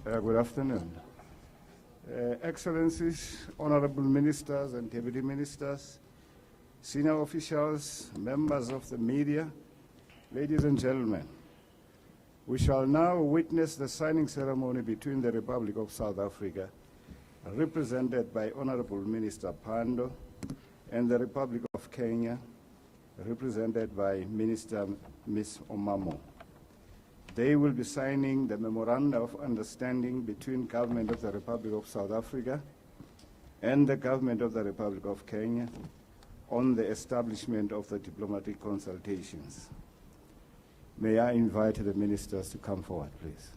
Good afternoon. Excellencies, honorable ministers and deputy ministers, senior officials, members of the media, ladies and gentlemen, we shall now witness the signing ceremony between the Republic of South Africa, represented by Honorable Minister Pando, and the Republic of Kenya, represented by Minister Ms. Omamo. They will be signing the Memoranda of Understanding between Government of the Republic of South Africa and the Government of the Republic of Kenya on the establishment of the diplomatic consultations. May I invite the ministers to come forward, please.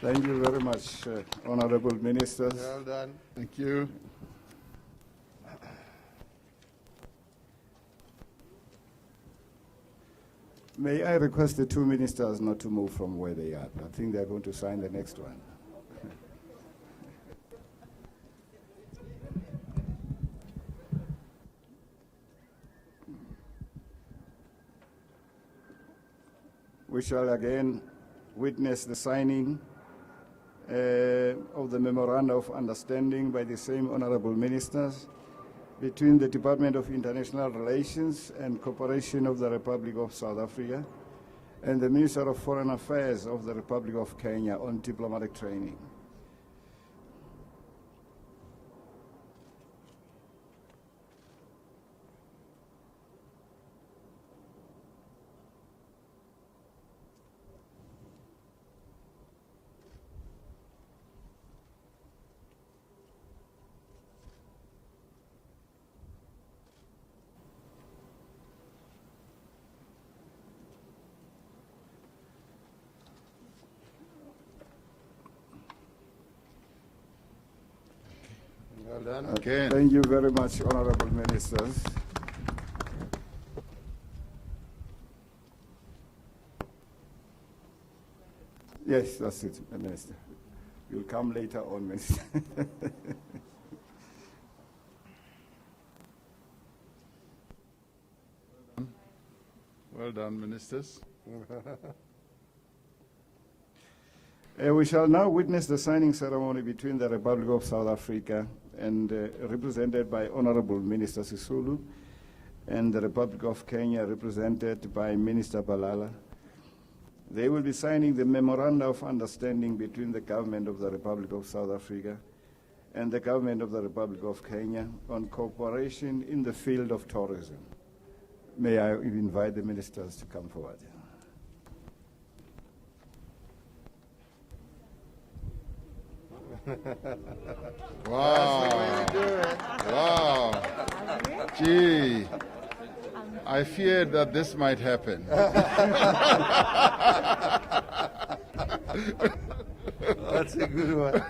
Thank you very much, honorable ministers. Well done. Thank you. May I request the two ministers not to move from where they are? I think they're going to sign the next one. We shall again witness the signing of the Memoranda of Understanding by the same honorable ministers between the Department of International Relations and Cooperation of the Republic of South Africa and the Minister of Foreign Affairs of the Republic of Kenya on diplomatic training. Well done. Okay. Thank you very much, honorable ministers. Yes, that's it, Minister. You'll come later on, Minister. Well done, ministers. We shall now witness the signing ceremony between the Republic of South Africa and represented by Honorable Minister Sisulu, and the Republic of Kenya represented by Minister Balala. They will be signing the Memoranda of Understanding between the Government of the Republic of South Africa and the Government of the Republic of Kenya on cooperation in the field of tourism. May I invite the ministers to come forward. Wow. That's the way to do it. Wow. Gee, I feared that this might happen. That's a good one.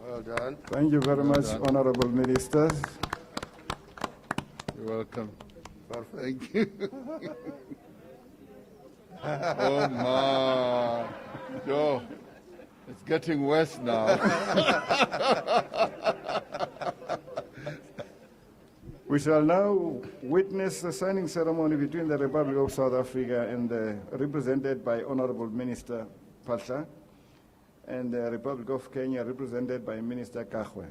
Well done. Thank you very much, done. honorable ministers. You're welcome. Perfect. Thank you. Oh my. Joe, it's getting worse now. We shall now witness the signing ceremony between the Republic of South Africa and represented by Honorable Minister Pasha, and the Republic of Kenya represented by Minister Kahwe.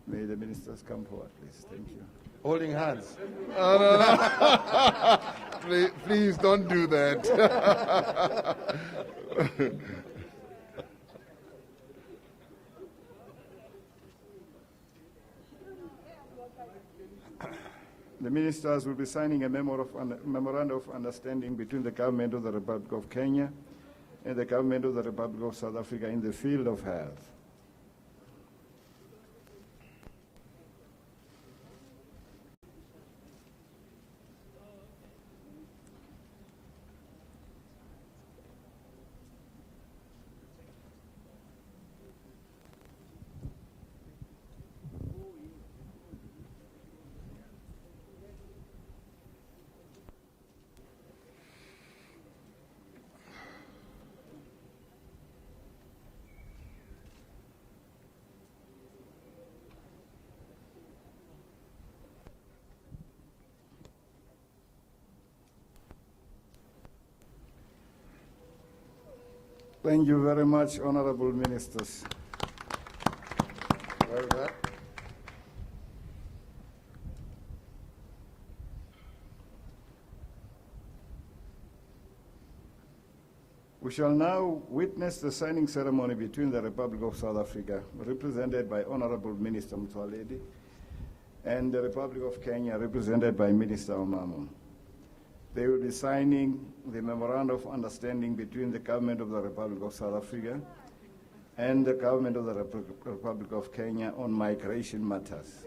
May the ministers come forward, please. Thank you. Holding hands. Please don't do that. The ministers will be signing a memorandum of understanding between the government of the Republic of Kenya and the government of the Republic of South Africa in the field of health. Thank you very much, honorable ministers. Well done. We shall now witness the signing ceremony between the Republic of South Africa, represented by Honorable Minister Mtwaledi, and the Republic of Kenya, represented by Minister Omamo. They will be signing the Memorandum of Understanding between the Government of the Republic of South Africa and the Government of the Republic of Kenya on migration matters.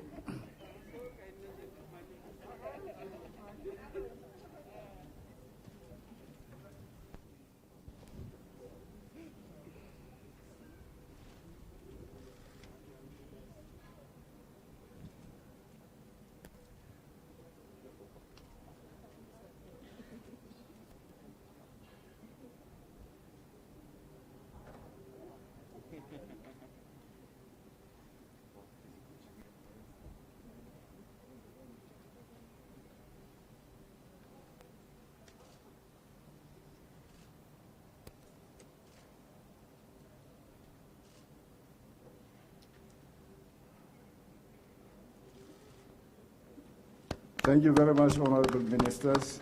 Thank you very much, honorable ministers.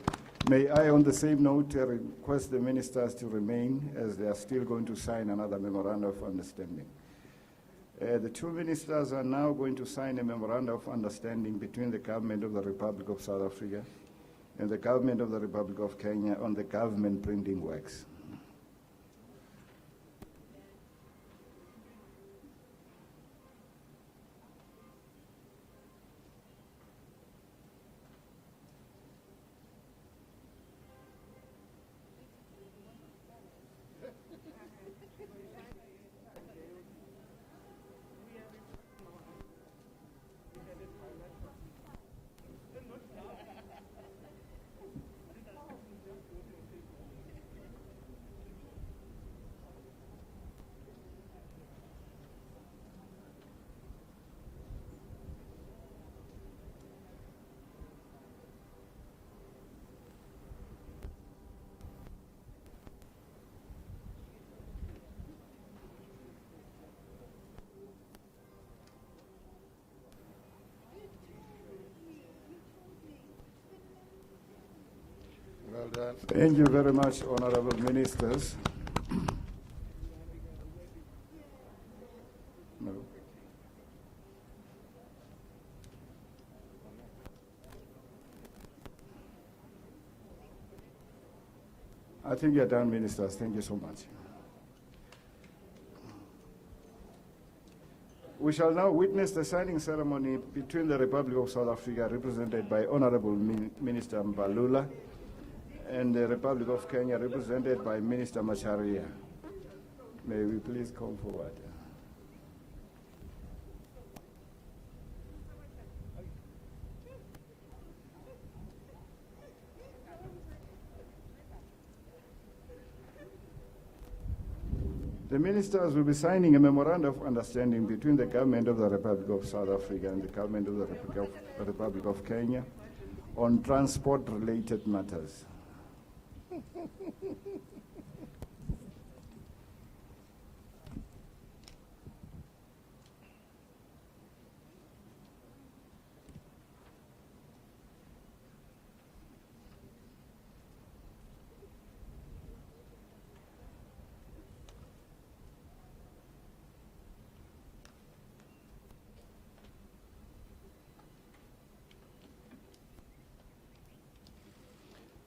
May I, on the same note, request the ministers to remain, as they are still going to sign another memorandum of understanding. The two ministers are now going to sign a memorandum of understanding between the government of the Republic of South Africa and the government of the Republic of Kenya on the government printing works. Well done. Thank you very much, honorable ministers. No. I think you're done, ministers. Thank you so much. We shall now witness the signing ceremony between the Republic of South Africa, represented by Honorable Minister Mbalula, and the Republic of Kenya, represented by Minister Macharia. May we please come forward. The ministers will be signing a memorandum of understanding between the government of the Republic of South Africa and the government of the Republic of Kenya on transport-related matters.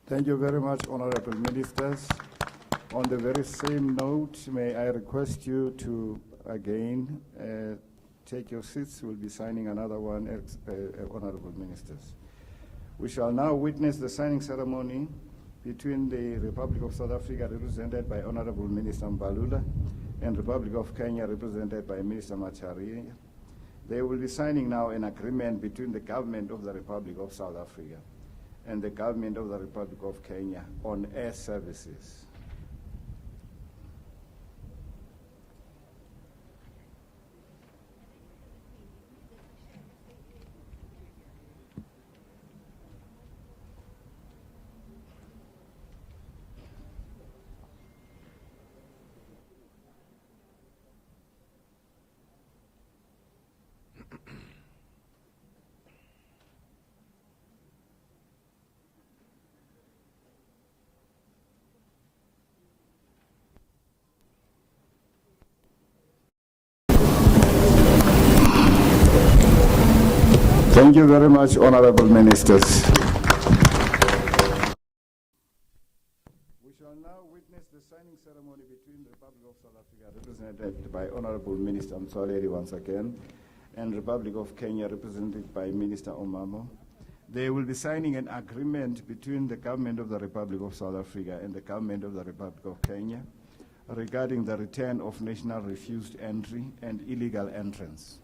Thank you very much, honorable ministers. On the very same note, may I request you to again take your seats. We'll be signing another one, honorable ministers. We shall now witness the signing ceremony between the Republic of South Africa, represented by Honorable Minister Mbalula, and Republic of Kenya, represented by Minister Macharia. They will be signing now an agreement between the government of the Republic of South Africa and the government of the Republic of Kenya on air services. Thank you very much, honorable ministers. We shall now witness the signing ceremony between the Republic of South Africa, represented by Honorable Minister Mtsoaleri once again, and Republic of Kenya, represented by Minister Omamo. They will be signing an agreement between the government of the Republic of South Africa and the government of the Republic of Kenya regarding the return of national refused entry and illegal entrance.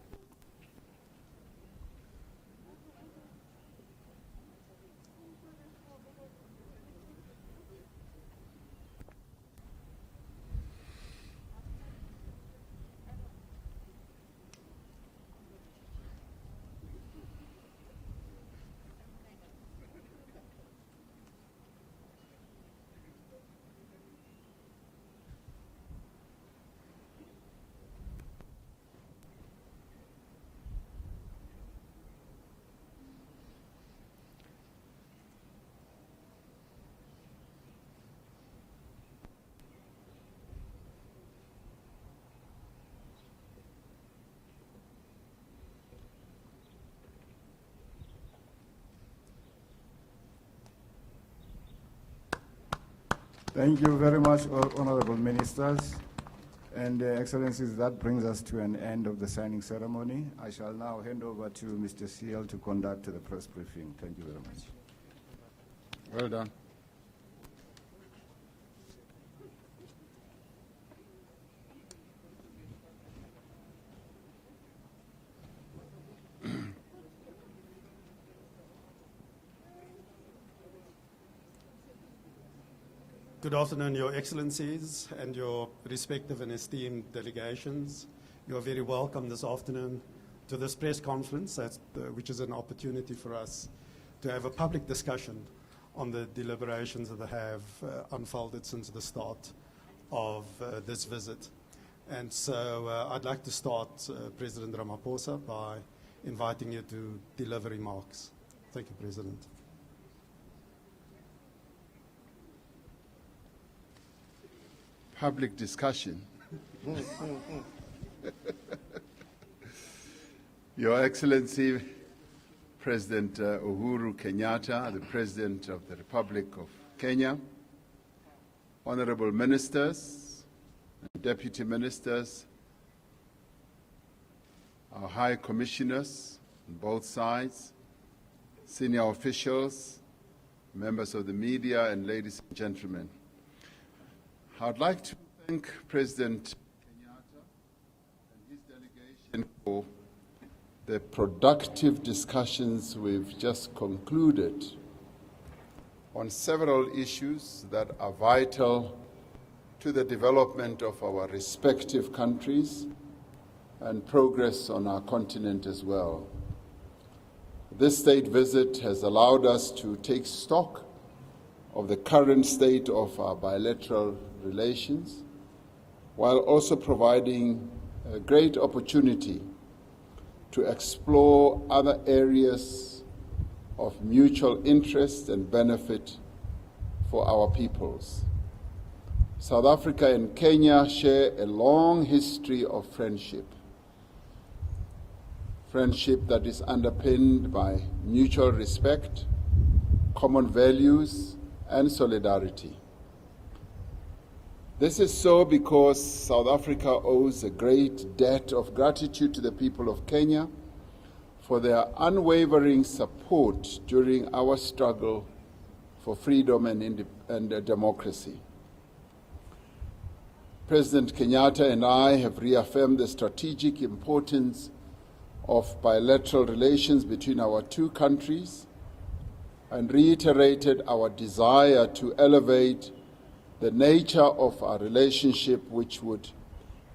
Thank you very much, honorable ministers. And Excellencies, that brings us to an end of the signing ceremony. I shall now hand over to Mr. CL to conduct the press briefing. Thank you very much. Well done. Good afternoon, Your Excellencies and your respective and esteemed delegations. You are very welcome this afternoon to this press conference, which is an opportunity for us to have a public discussion on the deliberations that have unfolded since the start of this visit. And so I'd like to start, President Ramaphosa, by inviting you to deliver remarks. Thank you, President. Public discussion. Your Excellency, President Uhuru Kenyatta, the President of the Republic of Kenya, honorable ministers, deputy ministers, our high commissioners on both sides, senior officials, members of the media, and ladies and gentlemen. I'd like to thank President Kenyatta and his delegation for the productive discussions we've just concluded on several issues that are vital to the development of our respective countries and progress on our continent as well. This state visit has allowed us to take stock of the current state of our bilateral relations, while also providing a great opportunity to explore other areas of mutual interest and benefit for our peoples. South Africa and Kenya share a long history of friendship that is underpinned by mutual respect, common values, and solidarity. This is so because South Africa owes a great debt of gratitude to the people of Kenya for their unwavering support during our struggle for freedom and democracy. President Kenyatta and I have reaffirmed the strategic importance of bilateral relations between our two countries and reiterated our desire to elevate the nature of our relationship, which would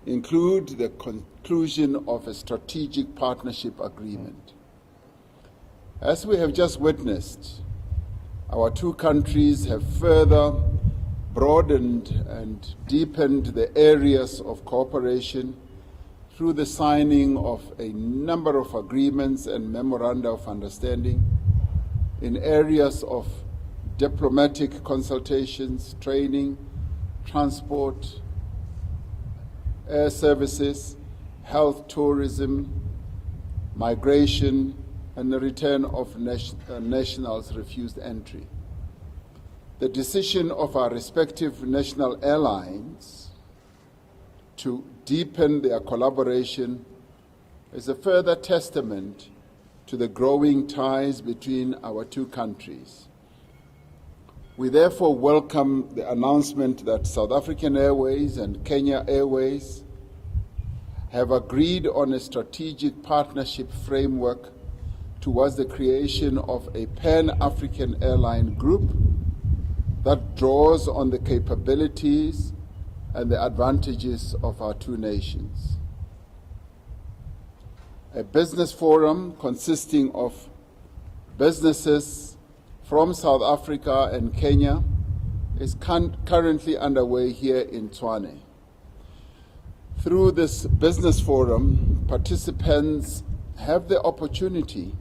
include the conclusion of a strategic partnership agreement. As we have just witnessed, our two countries have further broadened and deepened the areas of cooperation through the signing of a number of agreements and memoranda of understanding in areas of diplomatic consultations, training, transport, air services, health, tourism, migration, and the return of nationals refused entry. The decision of our respective national airlines to deepen their collaboration is a further testament to the growing ties between our two countries. We therefore welcome the announcement that South African Airways and Kenya Airways have agreed on a strategic partnership framework towards the creation of a Pan-African airline group that draws on the capabilities and the advantages of our two nations. A business forum consisting of businesses from South Africa and Kenya is currently underway here in Tshwane. Through this business forum, participants have the opportunity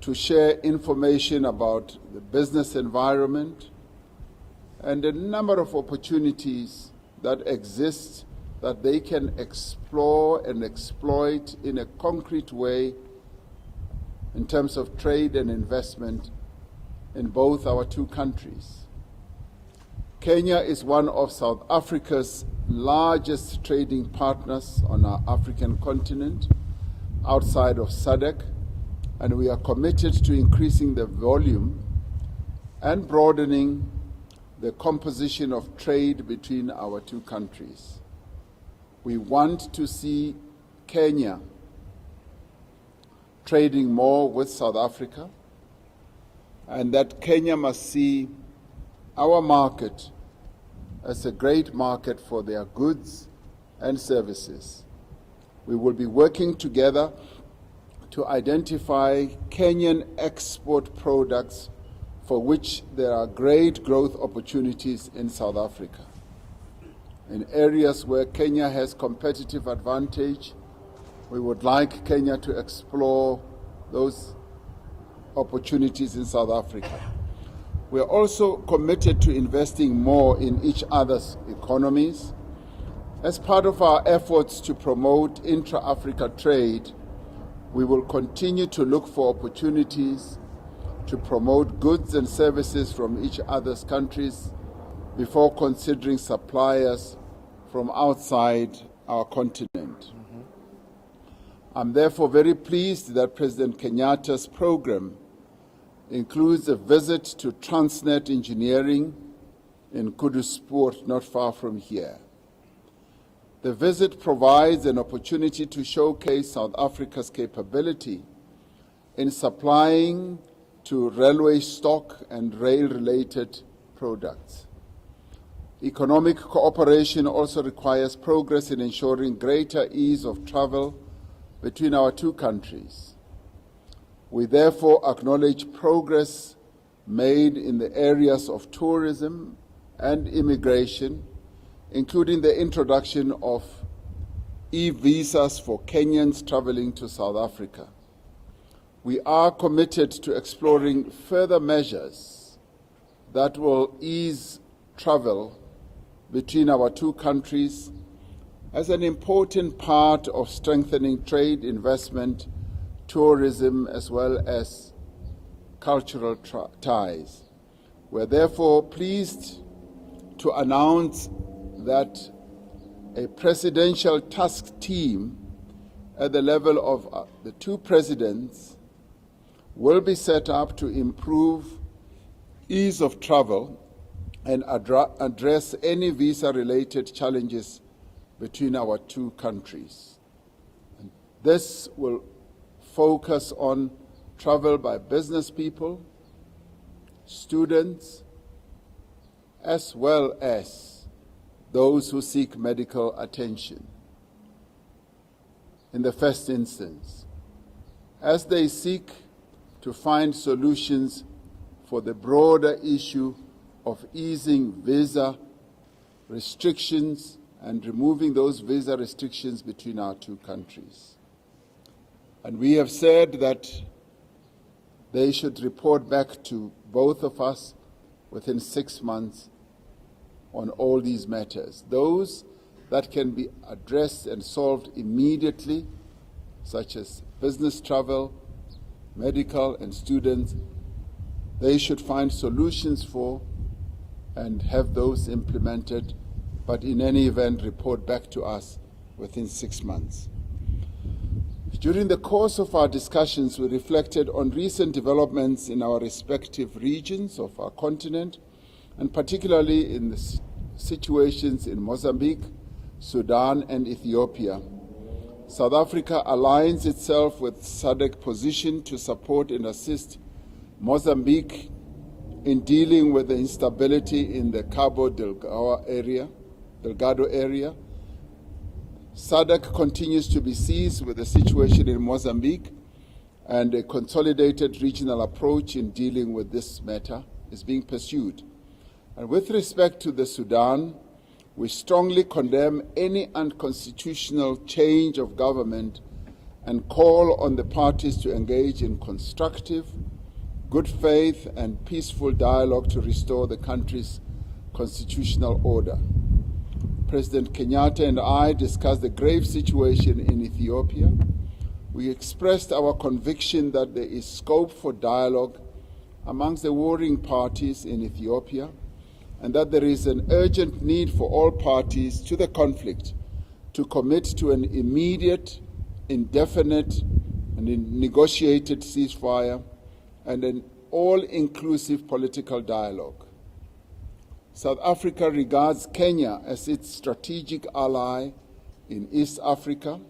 to share information about the business environment and a number of opportunities that exist that they can explore and exploit in a concrete way in terms of trade and investment in both our two countries. Kenya is one of South Africa's largest trading partners on our African continent outside of SADC, and we are committed to increasing the volume and broadening the composition of trade between our two countries. We want to see Kenya trading more with South Africa, and that Kenya must see our market as a great market for their goods and services. We will be working together to identify Kenyan export products for which there are great growth opportunities in South Africa. In areas where Kenya has competitive advantage, we would like Kenya to explore those opportunities in South Africa. We are also committed to investing more in each other's economies. As part of our efforts to promote intra-Africa trade, we will continue to look for opportunities to promote goods and services from each other's countries before considering suppliers from outside our continent. I'm therefore very pleased that President Kenyatta's program includes a visit to Transnet Engineering in Kudusport, not far from here. The visit provides an opportunity to showcase South Africa's capability in supplying to railway stock and rail-related products. Economic cooperation also requires progress in ensuring greater ease of travel between our two countries. We therefore acknowledge progress made in the areas of tourism and immigration, including the introduction of e-visas for Kenyans traveling to South Africa. We are committed to exploring further measures that will ease travel between our two countries as an important part of strengthening trade, investment, tourism, as well as cultural ties. We're therefore pleased to announce that a presidential task team at the level of the two presidents will be set up to improve ease of travel and address any visa-related challenges between our two countries. And this will focus on travel by business people, students, as well as those who seek medical attention. In the first instance, as they seek to find solutions for the broader issue of easing visa restrictions and removing those visa restrictions between our two countries. And we have said that they should report back to both of us within 6 months on all these matters. Those that can be addressed and solved immediately, such as business travel, medical, and students, they should find solutions for and have those implemented, but in any event, report back to us within 6 months. During the course of our discussions, we reflected on recent developments in our respective regions of our continent, and particularly in the situations in Mozambique, Sudan, and Ethiopia. South Africa aligns itself with SADC position to support and assist Mozambique in dealing with the instability in the Cabo Delgado area. SADC continues to be seized with the situation in Mozambique, and a consolidated regional approach in dealing with this matter is being pursued. And with respect to the Sudan, we strongly condemn any unconstitutional change of government and call on the parties to engage in constructive, good faith, and peaceful dialogue to restore the country's constitutional order. President Kenyatta and I discussed the grave situation in Ethiopia. We expressed our conviction that there is scope for dialogue amongst the warring parties in Ethiopia, and that there is an urgent need for all parties to the conflict to commit to an immediate, indefinite, and negotiated ceasefire and an all-inclusive political dialogue. South Africa regards Kenya as its strategic ally in East Africa,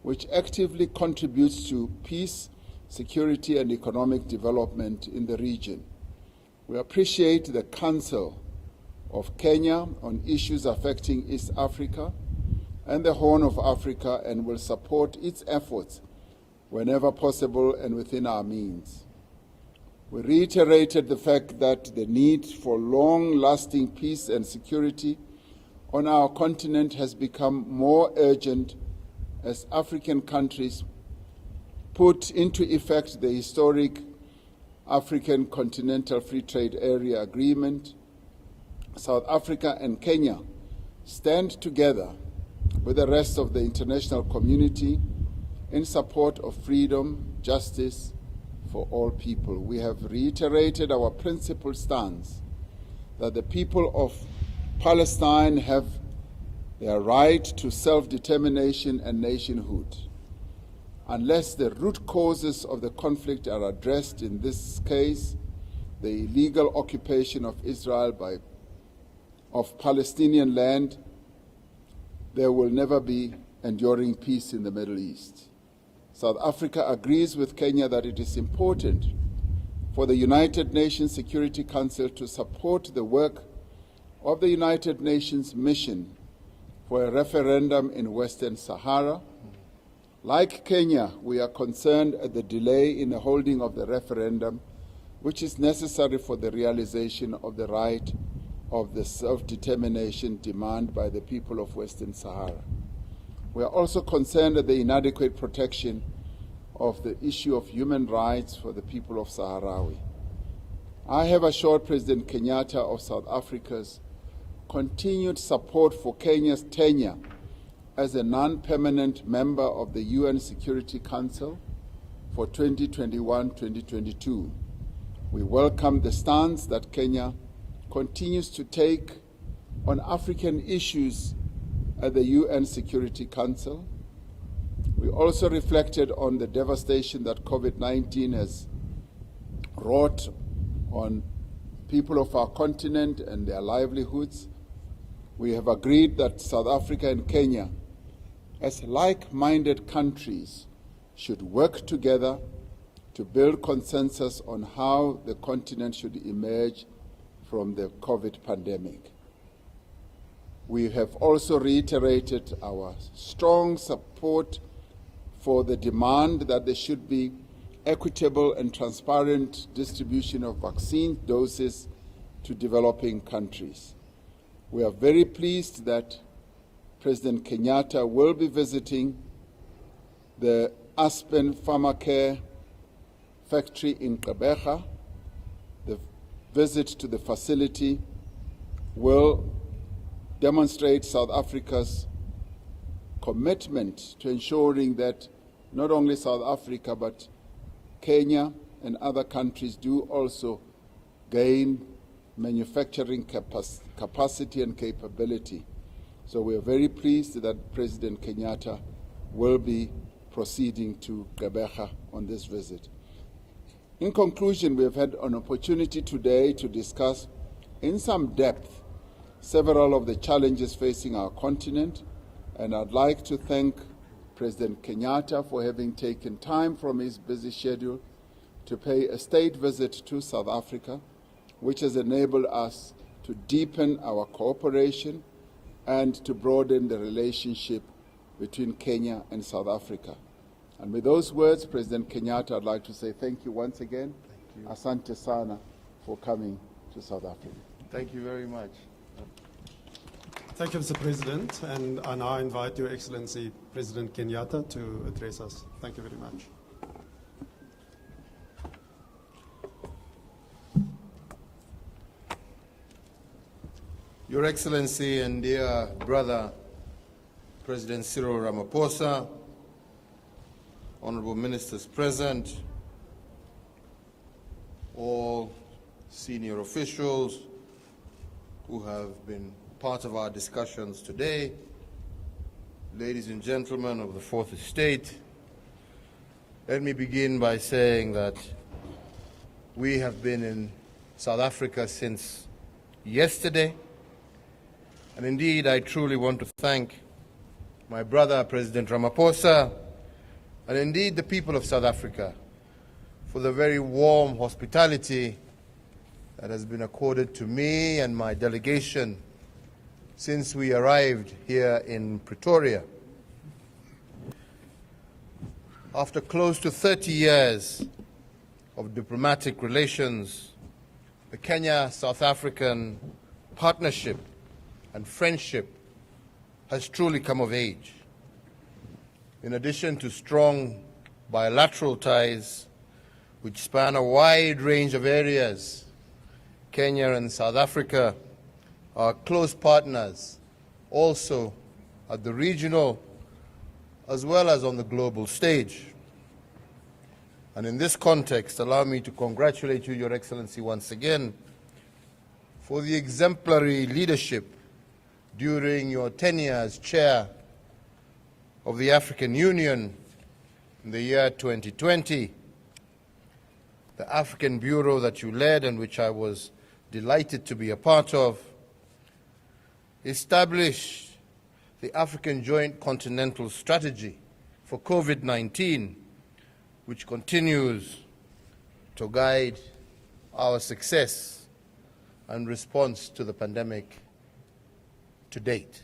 which actively contributes to peace, security, and economic development in the region. We appreciate the Council of Kenya on issues affecting East Africa and the Horn of Africa, and will support its efforts whenever possible and within our means. We reiterated the fact that the need for long-lasting peace and security on our continent has become more urgent as African countries put into effect the historic African Continental Free Trade Area Agreement. South Africa and Kenya stand together with the rest of the international community in support of freedom, justice, for all people. We have reiterated our principled stance that the people of Palestine have their right to self-determination and nationhood. Unless the root causes of the conflict are addressed, in this case, the illegal occupation of Israel of Palestinian land, there will never be enduring peace in the Middle East. South Africa agrees with Kenya that it is important for the United Nations Security Council to support the work of the United Nations mission for a referendum in Western Sahara. Like Kenya, we are concerned at the delay in the holding of the referendum, which is necessary for the realization of the right of the self-determination demand by the people of Western Sahara. We are also concerned at the inadequate protection of the issue of human rights for the people of Sahrawi. I have assured President Kenyatta of South Africa's continued support for Kenya's tenure as a non-permanent member of the UN Security Council for 2021-2022. We welcome the stance that Kenya continues to take on African issues at the UN Security Council. We also reflected on the devastation that COVID-19 has wrought on people of our continent and their livelihoods. We have agreed that South Africa and Kenya, as like-minded countries, should work together to build consensus on how the continent should emerge from the COVID pandemic. We have also reiterated our strong support for the demand that there should be equitable and transparent distribution of vaccine doses to developing countries. We are very pleased that President Kenyatta will be visiting the Aspen Pharmacare factory in Gqeberha. The visit to the facility will demonstrate South Africa's commitment to ensuring that not only South Africa but Kenya and other countries do also gain manufacturing capacity and capability. So we are very pleased that President Kenyatta will be proceeding to Gqeberha on this visit. In conclusion, we have had an opportunity today to discuss in some depth several of the challenges facing our continent, and I'd like to thank President Kenyatta for having taken time from his busy schedule to pay a state visit to South Africa, which has enabled us to deepen our cooperation and to broaden the relationship between Kenya and South Africa. And with those words, President Kenyatta, I'd like to say thank you once again. Thank you. Asante sana for coming to South Africa. Thank you very much. Thank you, Mr. President. And I now invite Your Excellency, President Kenyatta, to address us. Thank you very much. Your Excellency and dear brother, President Cyril Ramaphosa, honorable ministers present, all senior officials who have been part of our discussions today, ladies and gentlemen of the Fourth Estate, let me begin by saying that we have been in South Africa since yesterday, and indeed I truly want to thank my brother, President Ramaphosa, and indeed the people of South Africa for the very warm hospitality that has been accorded to me and my delegation since we arrived here in Pretoria. After close to 30 years of diplomatic relations, the Kenya-South African partnership and friendship has truly come of age. In addition to strong bilateral ties which span a wide range of areas, Kenya and South Africa are close partners also at the regional as well as on the global stage. And in this context, allow me to congratulate you, Your Excellency, once again for the exemplary leadership during your tenure as chair of the African Union in the year 2020. The African Bureau that you led and which I was delighted to be a part of established the African Joint Continental Strategy for COVID-19, which continues to guide our success and response to the pandemic to date.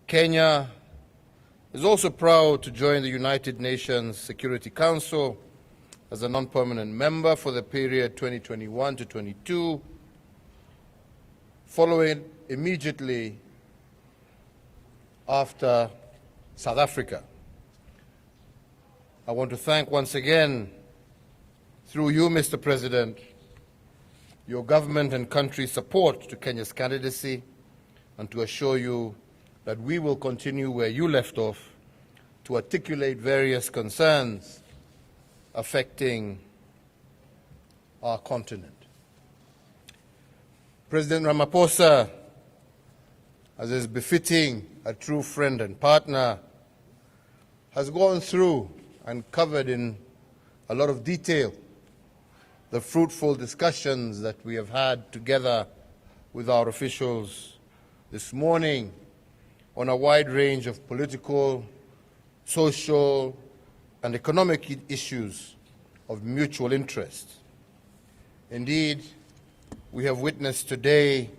Kenya is also proud to join the United Nations Security Council as a non-permanent member for the period 2021 to 22, following immediately after South Africa. I want to thank once again, through you, Mr. President, your government and country's support to Kenya's candidacy, and to assure you that we will continue where you left off to articulate various concerns affecting our continent. President Ramaphosa, as is befitting a true friend and partner, has gone through and covered in a lot of detail the fruitful discussions that we have had together with our officials this morning on a wide range of political, social, and economic issues of mutual interest. Indeed, we have witnessed today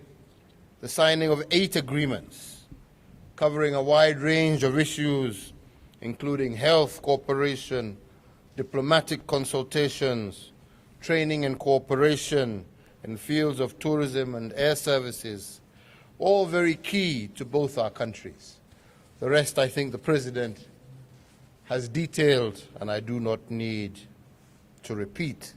the signing of 8 agreements covering a wide range of issues, including health cooperation, diplomatic consultations, training and cooperation in fields of tourism and air services, all very key to both our countries. The rest, I think, the President has detailed, and I do not need to repeat.